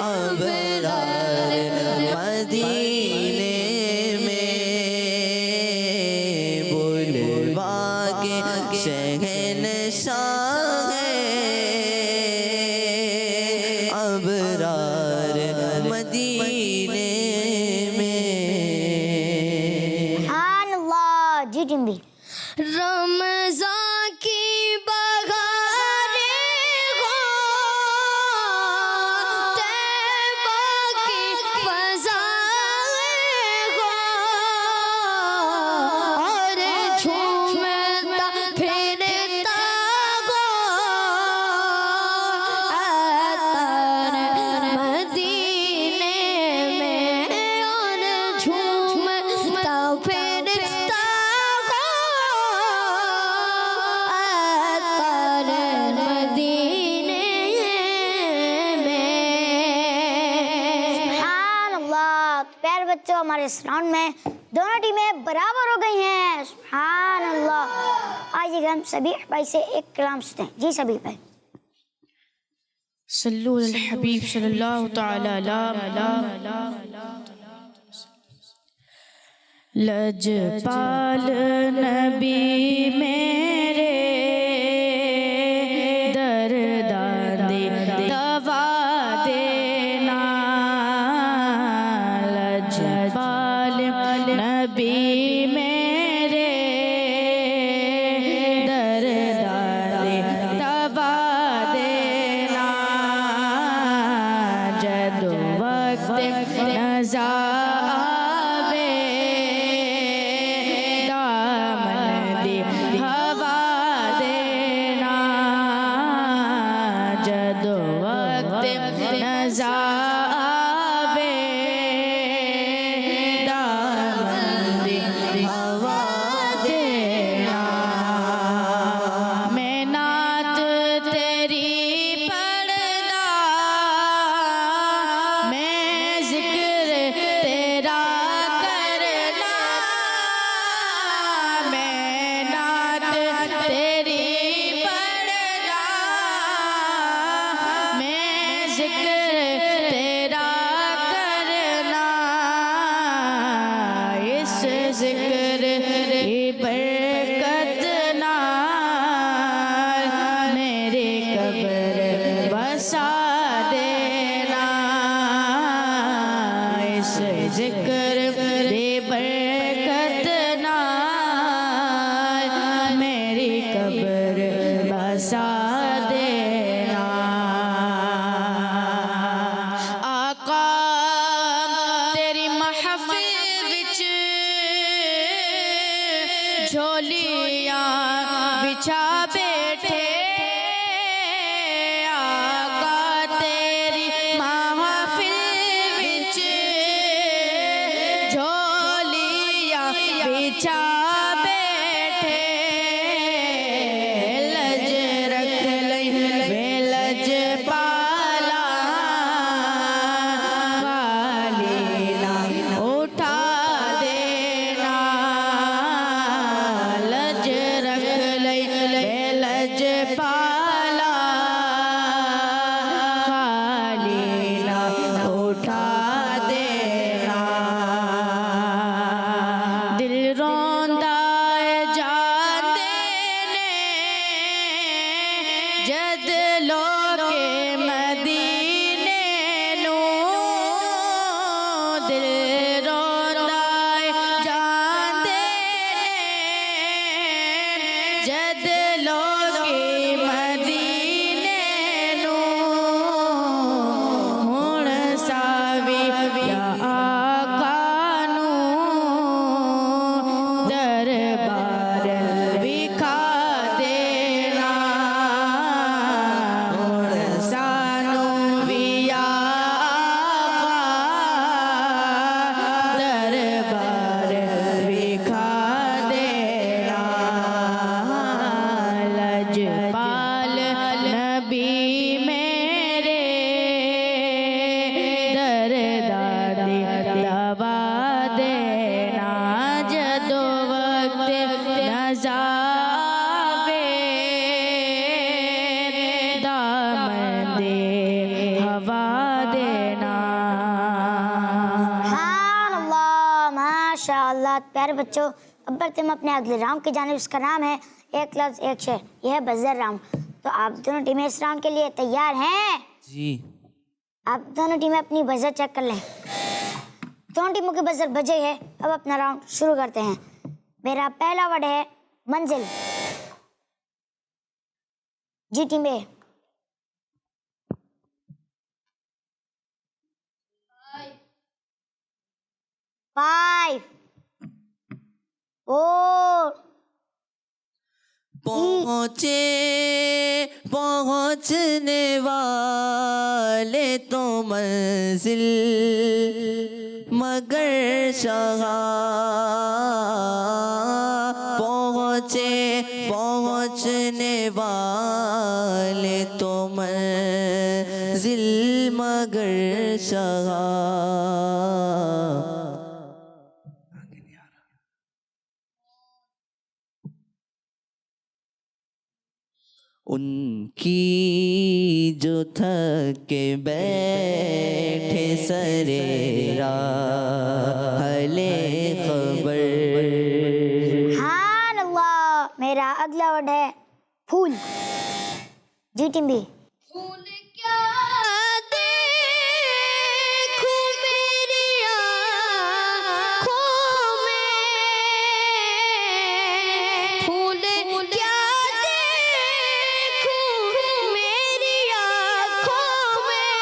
ابرار مدینے میں. سبحان اللہ. جی ٹیم بی. رمضان کی بہاریں ہو، طیبہ کی فضائیں ہو، اور جھومتا پھرتا ہو عطار مدینے میں، اور جھومتا پھرتا بچوں ہمارے اس راؤنڈ میں دونوں ٹیمیں برابر ہو گئی ہیں. سبحان اللہ. آئیے آئیے گا ہم سبیح بھائی سے ایک کلام سنتے ہیں. جی سبیح بھائی. صلو علی الحبیب صلی اللہ تعالی علیہ لجپال نبی میرے درداں دی دوا دینا. لجپال نبی میرے درداں دی دوا دینا. جد وقت نزا آوے دامن دی ہوا دینا. جد وقت نزا آوے دامن دی ہوا دینا. میں نعت تیری پڑھنا، میں ذکر تیرا کرنا. میں نعت تیری پڑھنا، میں ذکر تیرا کرنا. اس ذکر کی برکت نال میری قبر بسا دینا. اس ذکر کی برکت نال میری قبر بسا دینا. آقا تیری محفل وچ جھولیاں بچھا بیٹھے. آقا تیری محفل وچ جھولیاں بچھا بیٹھے. لج رکھ لئی وے لج پالا، خالی نہ اٹھا دینا. لج رکھ لئی وے لج پالا، خالی نہ اٹھا دینا. دل روندا ہے جاندے نے جد لوکے مدینے نوں. دل روندا ہے جاندے نے جد لوکے مدینے نوں. ہن ساوی یا آقا نوں دربار وکھا دینا. ہن سانوں وی یا آقا دربار وکھا دینا. لجپال نبی میرے درداں دی دوا دینا. جدو وقت نزا آوے دامن دی ہوا دینا. سبحان اللہ، ماشاء اللہ. پیارے بچوں، اب بڑھتے ہم اپنے اگلے راؤنڈ کی جانب. اس کا نام ہے ایک لفظ ایک شعر. یہ ہے بزر راؤنڈ. تو آپ دونوں ٹیمیں اس راؤنڈ کے لیے تیار ہیں؟ جی. آپ دونوں ٹیمیں اپنی بزر چیک کر لیں. دونوں ٹیموں کی بزر بجے ہے. اب اپنا راؤنڈ شروع کرتے ہیں. میرا پہلا ورڈ ہے منزل. جی ٹیم اے. 5 4 پہنچے پہنچنے والے تو منزل مگر شاہ پہنچے پہنچنے والے تو منزل مگر شاہ ان کی جو تھک کے بیٹھے سرے راحل خبر. سبحان اللہ. میرا اگلا ورڈ ہے پھول. جی ٹمبی. پھول کیا دیکھوں میری آنکھوں میں, پھول کیا دیکھوں میری آنکھوں میں,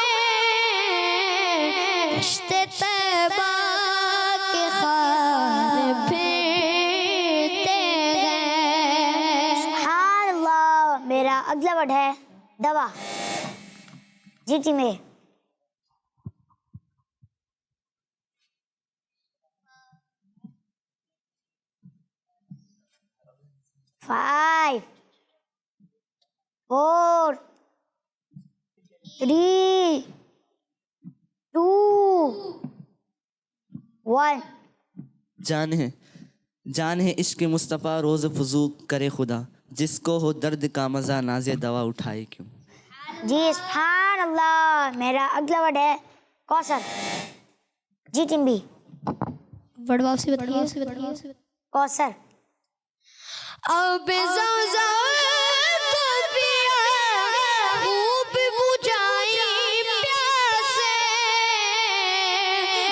رشتے طیبہ کے خار پھرتے گئے. سبحان اللہ. میرا اگلا ورڈ ہے دوا. جی ٹمبی. 5 4 3 2 1. جان ہے عشق مصطفیٰ روز فضو کرے خدا, جس کو ہو درد کا مزہ ناز دوا اٹھائے کیوں. جی سبحان اللہ. میرا اگلا ورڈ ہے کوثر. جی ٹمبی. ورڈ واپسی بتائیے. کوثر. اب زمزم تو پیا خوب بجھائی پیاسے,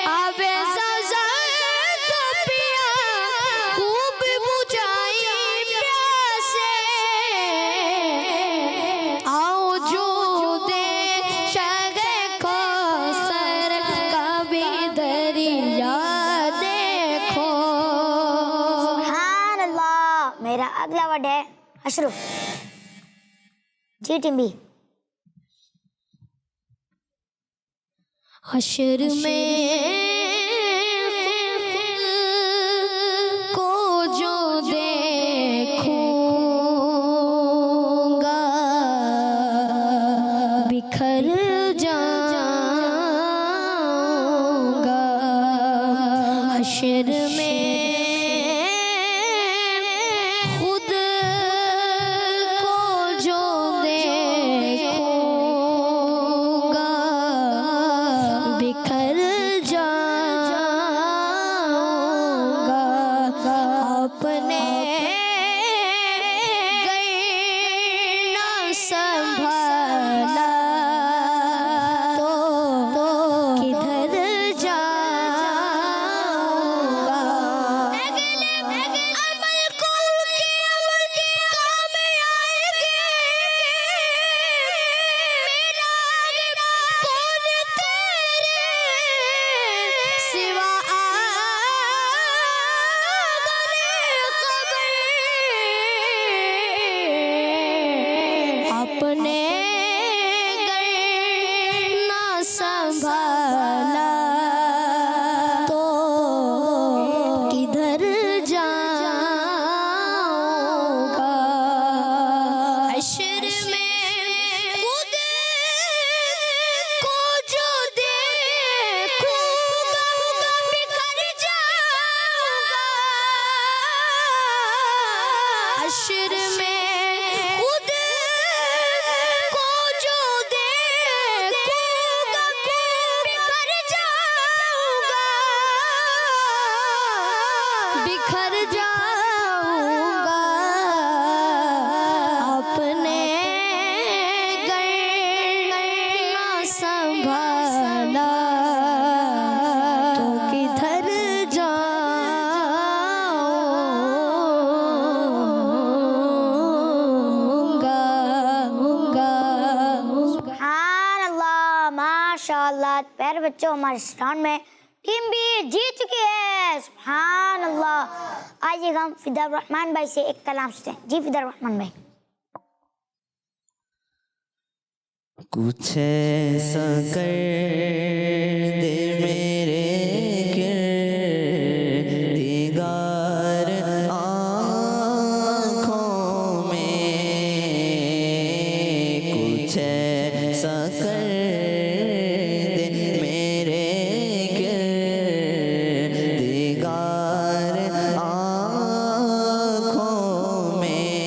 اب زمزم تو پیا خوب بجھائی پیاسے, آؤ جو دے شگ کوثر کا بھی دریا دیکھو. سبحان اللہ. میرا اگلا ورڈ ہے اشرف. جی ٹمبی. حشر میں کو جو دیکھوں گا بکھر جاؤں گا. حشر میں خود کو جو دیکھوں گا بکھر جاؤں گا. اپنے گئے نہ سنبھالا تو کدھر جاؤں گا. اگلے عمل کو کام آئے گے, میرا کون تیرے سوا اپنے گئے نہ سنبھالا تو کدھر جاؤں گا. حشر میں خود کو جو دیکھوں گا بکھر جاؤں گا. حشر میں خود کو جو دیکھوں گا بکھر جاؤں گا, بکھر جاؤں گا. اپنے گئے نہ سنبھالا تو کدھر جاؤں گا. سبحان اللہ. ماشاء اللہ. پیارے بچوں, ہمارے اس راؤنڈ میں ٹیم بھی جیت چکی ہے. سبحان اللہ. آئیے ہم فدا الرحمن بھائی سے ایک کلام سنتے ہیں. جی فدا الرحمن بھائی. کچھ ایسا کر دے میرے کردگار آنکھوں میں, کچھ ایسا کر دے میرے کردگار آنکھوں میں,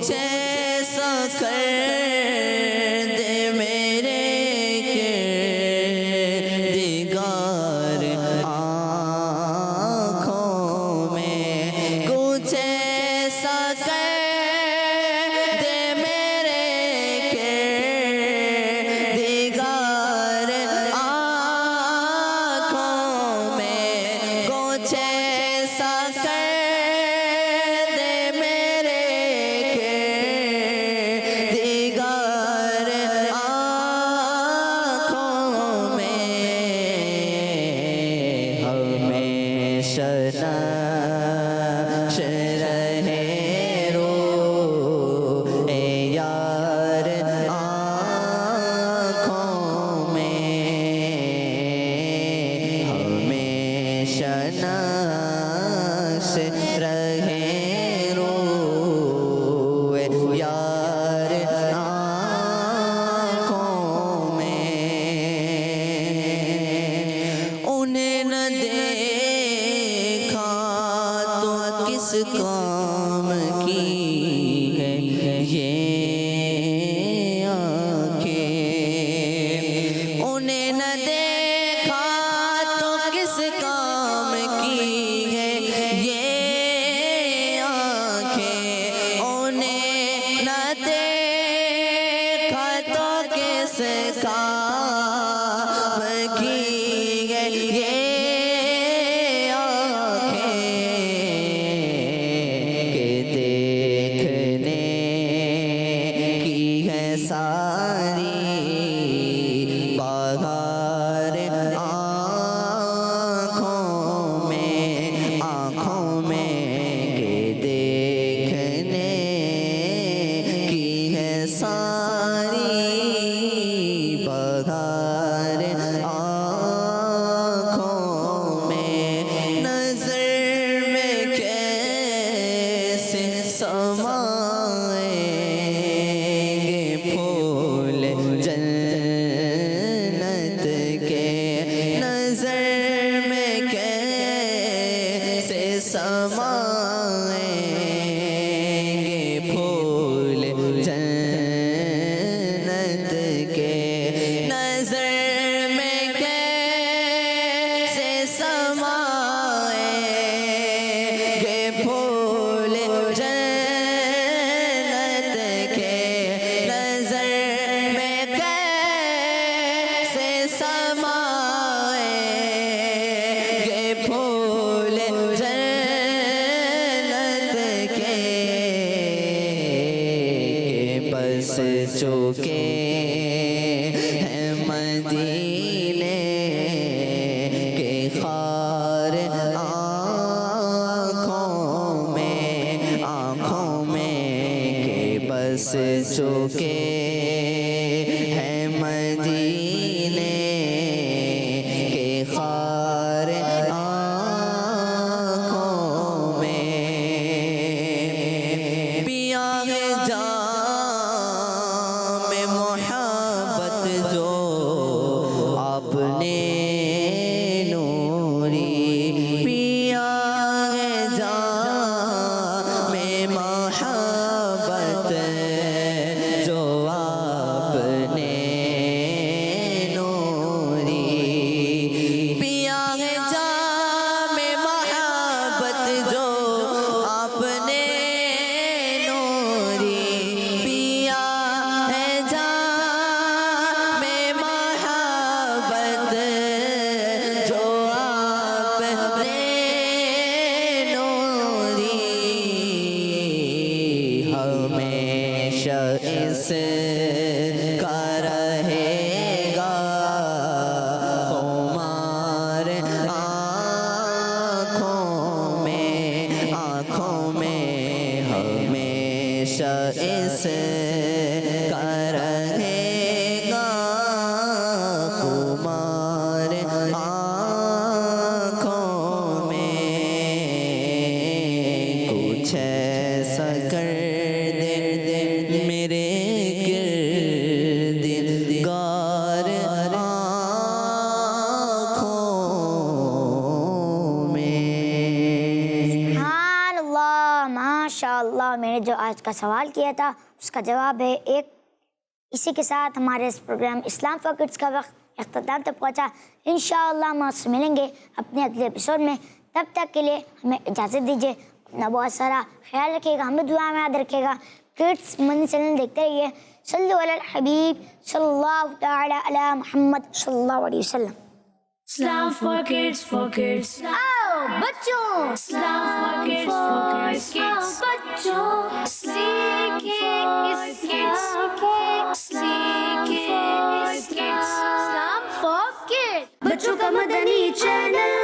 کچھ ایسا کر دے میرے کردگار آنکھوں میں کچھ ایسا کر دے میرے کردگار آنکھوں میں کچھ ایسا کر دے میرے کردگار آنکھوں میں ہمیشہ نقش رہے روح یار آنکھوں میں ہمیشہ نقش رہے روح یار آنکھوں میں انہیں نہ دیکھا تو کس کام کی ہے یہ آنکھیں انہیں نہ دیکھا تو کس کام کی ہے یہ آنکھیں انہیں نہ دیکھا تو کس کام کی ہے یہ آنکھیں کہ دیکھنے کی ہے ساری بہار آنکھوں میں کہ دیکھنے کی ہے ساری بہار آنکھوں میں نظر میں کیسے سمائیں گے پھول جنت کے نظر میں کیسے سمائیں گے پھول جنت کے نظر میں کیسے سمائیں گے پھول جنت کے نظر میں کیسے سمائیں گے پھول جنت کے بس چکے ہیں مدینے کے خار آنکھوں میں کہ بس چکے ہیں مدینے کے خار آنکھوں میں پیا ہے جام محبت جو آپ نے نوری پیا ہے جام محبت جو آپ نے نوری پیا ہے جام محبت جو آپ نے نوری پیا ہے جام محبت جو آپ نے نوری ہمیشہ اس کا رہے گا خمار آنکھوں میں ہمیشہ اس کا رہے گا خمار آنکھوں میں کچھ ایسا کر دے میرے کردگار آنکھوں میں سبحان اللہ، ماشاء اللہ اور میں نے جو آج کا سوال کیا تھا اس کا جواب ہے ایک. اسی کے ساتھ ہمارے اس پروگرام اسلام فار کڈس کا وقت اختتام تک پہنچا. انشاءاللہ ہم آپ سے ملیں گے اپنے اگلے ایپیسوڈ میں. تب تک کے لیے ہمیں اجازت دیجیے. اپنا بہت سارا خیال رکھیے گا, ہمیں دعا میں یاد رکھیے گا. کڈس مدنی چینل دیکھتے رہیے. صلو علی الحبیب صلی اللہ تعالی علی محمد صلی اللہ علیہ وسلم. Islam for kids, for kids. آؤ بچوں, Islam for kids, for kids. بچوں سیکھیں اس kids. سیکھیں اس kids. اسلام فار کڈس, بچوں کا مدنی چینل.